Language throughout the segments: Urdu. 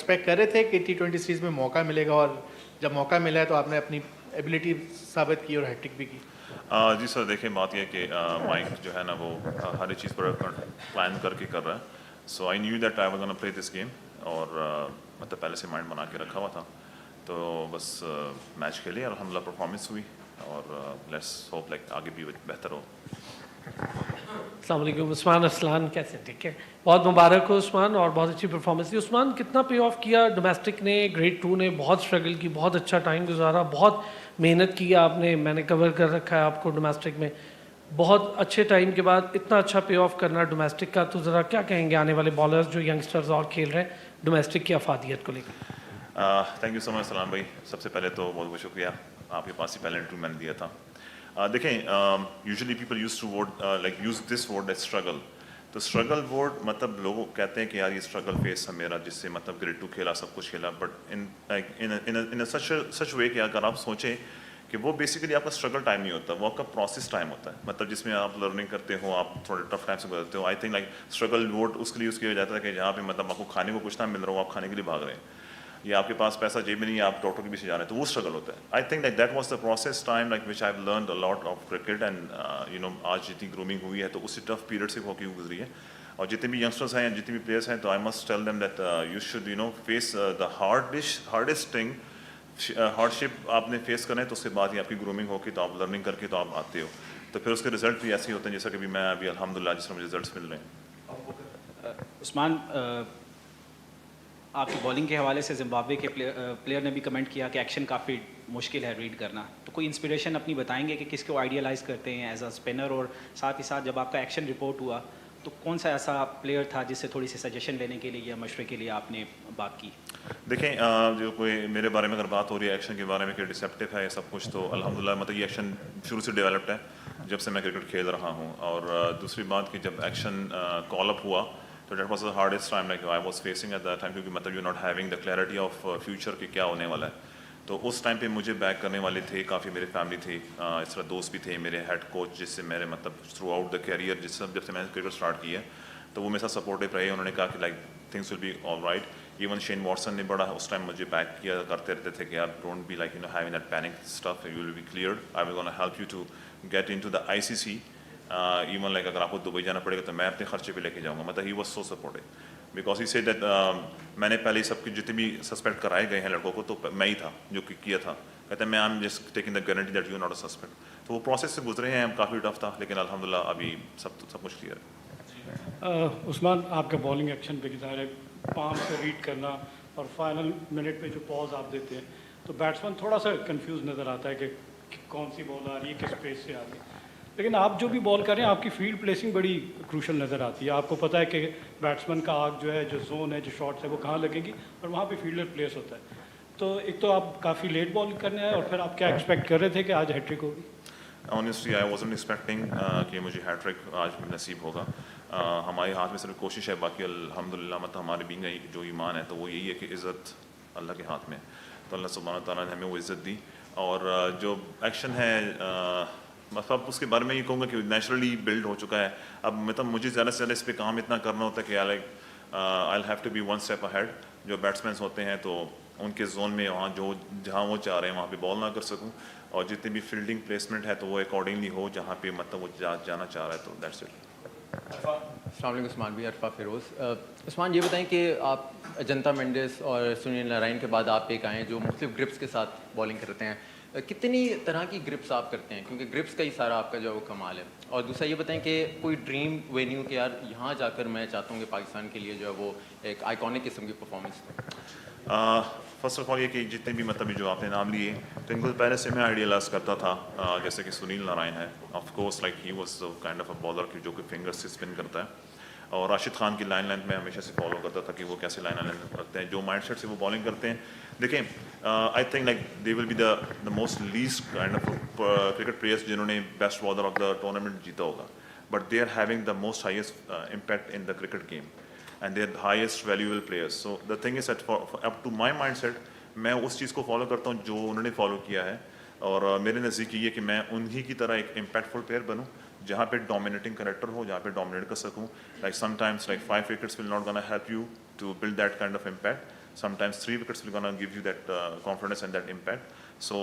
ایکسپیکٹ کر رہے تھے کہ T20 سیریز میں موقع ملے گا, اور جب موقع ملا ہے تو آپ نے اپنی ایبلٹی ثابت کی اور ہیٹرک بھی کی؟ جی سر, دیکھیں بات یہ ہے کہ مائک جو ہے نا وہ ہر ایک چیز پر پلان کر کے کر رہا ہے. So I knew that I was gonna play this game, اور مطلب پہلے سے مائنڈ بنا کے رکھا ہوا تھا. تو بس میچ کھیلے, الحمدللہ پرفارمنس ہوئی, اور لیٹس ہوپ لائک آگے بھی بہتر ہو. السلام علیکم. عثمان ارسلان, کیسے؟ ٹھیک ہے, بہت مبارک ہو عثمان, اور بہت اچھی پرفارمنس تھی. عثمان کتنا پے آف کیا ڈومیسٹک نے, گریڈ 2 نے بہت اسٹرگل کی, بہت اچھا ٹائم گزارا, بہت محنت کی آپ نے, میں نے کور کر رکھا ہے آپ کو ڈومیسٹک میں, بہت اچھے ٹائم کے بعد اتنا اچھا پے آف کرنا ڈومیسٹک کا. تو ذرا کیا کہیں گے آنے والے بالرز جو ینگسٹرز اور کھیل رہے ہیں ڈومیسٹک کی افادیت کو لے کر؟ تھینک یو سو مچ سلام بھائی. سب سے پہلے تو بہت بہت شکریہ, آپ کے پاس ہی پہلے انٹرویو میں نے دیا تھا. دیکھیں usually people use to word like use this word as struggle. تو اسٹرگل ورڈ مطلب لوگ کہتے ہیں کہ یار یہ اسٹرگل فیس ہے میرا, جس سے مطلب گریڈ 2 کھیلا, سب کچھ کھیلا, بٹ ان سچ وے کہ اگر آپ سوچیں کہ وہ بیسیکلی آپ کا اسٹرگل ٹائم نہیں ہوتا, وہ آپ کا پروسیس ٹائم ہوتا ہے, مطلب جس میں آپ لرننگ کرتے ہو, آپ تھوڑے ٹف ٹائم سے گزرتے ہو. I think like struggle word اس کے لیے یوز کیا جاتا ہے کہ جہاں پہ مطلب آپ کو کھانے کو کچھ نہ مل رہا ہو, آپ کھانے کے لیے بھاگ رہے ہیں, یا آپ کے پاس پیسہ جیب میں نہیں ہے, آپ ڈاکٹر کے پیچھے جا رہے ہیں, تو وہ اسٹرگل ہوتا ہے. I think like that was the process time like which I have learned a lot of cricket, and you know آج جتنی گرومنگ ہوئی ہے تو اسی ٹف پیریڈ سے ہاکی گزری ہے. اور جتنے بھی ینگسٹرس ہیں, جتنے بھی پلیئرس ہیں, تو I must tell them that you should you know face the hardest thing, hardship آپ نے فیس کرنا ہے, تو اس کے بعد ہی آپ کی گرومنگ ہوگی, تو آپ لرننگ کر کے تو آپ آتے ہو, تو پھر اس کے رزلٹ بھی ایسے ہی ہوتے ہیں جیسا کہ بھی میں ابھی الحمدللہ جس طرح مجھے رزلٹس مل رہے ہیں. عثمان, آپ کی بالنگ کے حوالے سے زمبابوے کے پلیئر نے بھی کمنٹ کیا کہ ایکشن کافی مشکل ہے ریڈ کرنا, تو کوئی انسپریشن اپنی بتائیں گے کہ کس کو آئیڈیلائز کرتے ہیں ایز اے اسپنر, اور ساتھ ہی ساتھ جب آپ کا ایکشن رپورٹ ہوا تو کون سا ایسا پلیئر تھا جس سے تھوڑی سی سجیشن لینے کے لیے یا مشورے کے لیے آپ نے بات کی؟ دیکھیں جو کوئی میرے بارے میں اگر بات ہو رہی ہے ایکشن کے بارے میں کہ ڈسیپٹیو ہے یہ سب کچھ, تو الحمدللہ مطلب یہ ایکشن شروع سے ڈیولپڈ ہے جب سے میں کرکٹ کھیل رہا ہوں. اور دوسری بات کہ جب ایکشن کال اپ ہوا تو that was the hardest time like I was facing at that time, کیونکہ مطلب you not having the clarity of future کہ کیا ہونے والا ہے. تو اس ٹائم پہ مجھے بیک کرنے والے تھے کافی, میرے فیملی تھی, اس طرح دوست بھی تھے, میرے ہیڈ کوچ جس سے میرے مطلب تھرو آؤٹ دا کیریئر جب سے میں نے کرکٹ اسٹارٹ کی ہے, تو وہ میرے ساتھ سپورٹیو رہے. انہوں نے کہا کہ like things will be all right. Even Shane Watson نے بڑا اس ٹائم مجھے بیک کیا کرتے رہتے تھے کہ یار don't be like you know having that panic stuff, you will be cleared, I will gonna help you to get in to the ICC. Even like اگر آپ کو دبئی جانا پڑے گا تو میں اپنے خرچے پہ لے کے جاؤں گا. مطلب he was so supportive because he said that میں نے پہلے سب کے جتنے بھی سسپیکٹ کرائے گئے ہیں لڑکوں کو, تو میں ہی تھا جو کہ کیا تھا. کہتے ہیں میں I am just taking the guarantee that you not a suspect. تو وہ پروسیس سے گزرے ہیں, کافی ٹف تھا, لیکن الحمدللہ ابھی سب کچھ کلیئر ہے. عثمان, آپ کا بالنگ ایکشن پہ ظاہر ہے پام سے ریڈ کرنا اور فائنل منٹ پہ جو پاز آپ دیتے ہیں, تو بیٹسمین تھوڑا سا کنفیوز نظر آتا ہے کہ کون سی بال آ رہی ہے, کس پیس سے آ رہی ہے. لیکن آپ جو بھی بال کر رہے ہیں آپ کی فیلڈ پلیسنگ بڑی کروشل نظر آتی ہے. آپ کو پتہ ہے کہ بیٹسمین کا آگ جو ہے, جو زون ہے, جو شاٹس ہے وہ کہاں لگیں گی, اور وہاں پہ فیلڈر پلیس ہوتا ہے. تو ایک تو آپ کافی لیٹ بال کرنے آئے, اور پھر آپ کیا ایکسپیکٹ کر رہے تھے کہ آج ہیٹرک ہوگی؟ آنیسٹلی آئی وازنٹ ایکسپیکٹنگ کہ مجھے ہیٹرک آج نصیب ہوگا. ہمارے ہاتھ میں صرف کوشش ہے, باقی الحمدللہ مطلب ہمارے بھی جو ایمان ہے تو وہ یہی ہے کہ عزت اللہ کے ہاتھ میں, تو اللہ سبحانہ تعالیٰ نے ہمیں وہ عزت دی. اور جو ایکشن ہے مطلب اس کے بارے میں یہ کہوں گا کہ نیچرلی بلڈ ہو چکا ہے. اب مطلب مجھے زیادہ سے زیادہ اس پہ کام اتنا کرنا ہوتا ہے کہ I have to be one step ahead. جو بیٹسمینس ہوتے ہیں تو ان کے زون میں وہاں جہاں وہ چاہ رہے ہیں وہاں پہ بال نہ کر سکوں, اور جتنی بھی فیلڈنگ پلیسمنٹ ہے تو وہ اکارڈنگلی ہو جہاں پہ مطلب وہ جانا چاہ رہا ہے, تو دیٹس اٹ. السلام علیکم عثمان بھی, عرفہ فیروز. عثمان یہ بتائیں کہ آپ اجنتا مینڈس اور سنیل نارائن کے بعد آپ ایک آئے ہیں جو مختلف گرپس کے ساتھ بالنگ کرتے ہیں. کتنی طرح کی گرپس آپ کرتے ہیں, کیونکہ گرپس کا ہی سارا آپ کا جو ہے وہ کمال ہے. اور دوسرا یہ بتائیں کہ کوئی ڈریم وینیو کہ یار یہاں جا کر میں چاہتا ہوں کہ پاکستان کے لیے جو ہے وہ ایک آئیکونک قسم کی performance who. First of all یہ کہ جتنے بھی مطلب جو آپ نے نام لیے تو ان کو پہلے سے میں آئیڈیلائز کرتا تھا, جیسے کہ سنیل نارائن ہے, of course like he was kind of a bowler جو کہ فنگر سے اسپن کرتا ہے. اور راشد خان کی لائن لینتھ میں ہمیشہ سے فالو کرتا تھا کہ وہ کیسے لائن لینتھ رکھتے ہیں, جو مائنڈ سیٹ سے وہ بالنگ کرتے ہیں. دیکھیں I think like they will be the most least kind of cricket players جنہوں نے best bowler of the tournament جیتا ہوگا, but they are having the most highest impact in the cricket game and they are the highest valuable players. So the thing is that up to my mindset میں اس چیز کو فالو کرتا ہوں جو انہوں نے فالو کیا ہے, اور میرے نزدیک یہ کہ میں انہی کی طرح ایک امپیکٹفل پلیئر بنوں جہاں پہ ڈومینیٹنگ کریکٹر ہو, جہاں پہ ڈومینیٹ کر سکوں. Like some times like 5 wickets will not gonna help you to build that kind of impact, sometimes 3 wickets will gonna give you that confidence and that impact. So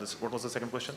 this what was the second question?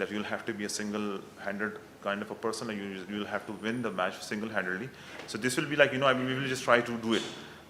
that you'll have to be a single-handed kind of a person, and you'll have to win the match single-handedly. So this will be like, you know, I mean, we will just try to do it.